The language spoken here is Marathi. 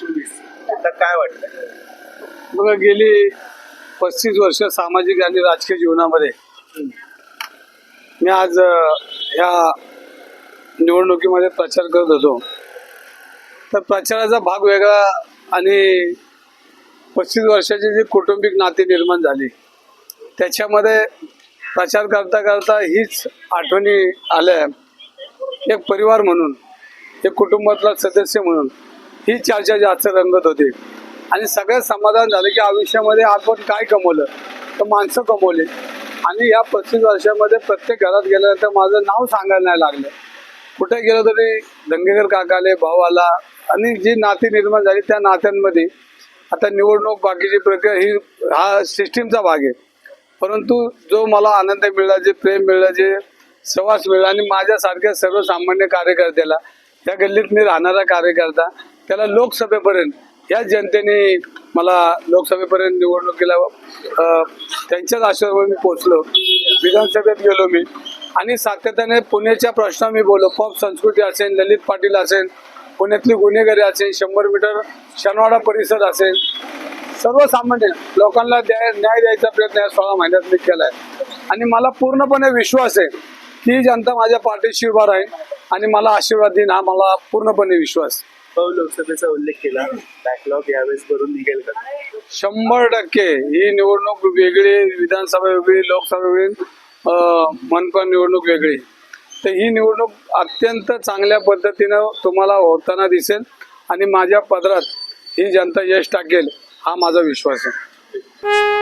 2024 आता काय वाटतं? बघा, गेली 35 वर्ष सामाजिक आणि राजकीय जीवनामध्ये मी आज ह्या निवडणुकीमध्ये प्रचार करत होतो. तर प्रचाराचा भाग वेगळा आणि 35 वर्षाची जी कौटुंबिक नाती निर्माण झाली त्याच्यामध्ये प्रचार करता करता हीच आठवणी आल्या. एक परिवार म्हणून, एक कुटुंबातला सदस्य म्हणून ही चर्चा जास्त रंगत होती आणि सगळ्यात समाधान झालं की आयुष्यामध्ये आपण काय कमवलं तर माणसं कमवली. आणि या 35 वर्षामध्ये प्रत्येक घरात गेल्यानंतर माझं नाव सांगायला नाही लागलं. कुठे गेलो तरी दंगेकर काकाले, भाऊ आला आणि जी नाती निर्माण झाली त्या नात्यांमध्ये आता निवडणूक बाकीची प्रक्रिया ही हा सिस्टीमचा भाग आहे. परंतु जो मला आनंद मिळाला, जे प्रेम मिळालं, जे सहवास मिळाला आणि माझ्यासारख्या सर्वसामान्य कार्यकर्त्याला, त्या गल्लीत मी राहणारा कार्यकर्ता, त्याला लोकसभेपर्यंत या जनतेने मला लोकसभेपर्यंत निवडणुकीला त्यांच्याच आशीर्वादावर मी पोचलो. विधानसभेत गेलो मी आणि सातत्याने पुण्याच्या प्रश्न मी बोललो. पॉप संस्कृती असेल, ललित पाटील असेल, पुण्यातली गुन्हेगारी असेल, 100 मीटर शनवाडा परिसर असेल, सर्वसामान्य लोकांना न्याय द्यायचा प्रयत्न या 16 महिन्यात मी केला आहे. आणि मला पूर्णपणे विश्वास आहे की जनता माझ्या पाठीशी उभा राहील आणि मला आशीर्वाद देईन, हा मला पूर्णपणे विश्वास. लोकसभेचा उल्लेख केला, बॅकलॉग यावेळेस भरून निघेल का? 100% ही निवडणूक वेगळी, विधानसभा वेगळी, लोकसभा वेगळी, मनपा निवडणूक वेगळी. तर ही निवडणूक अत्यंत चांगल्या पद्धतीनं तुम्हाला होताना दिसेल आणि माझ्या पदरात ही जनता यश टाकेल हा माझा विश्वास आहे.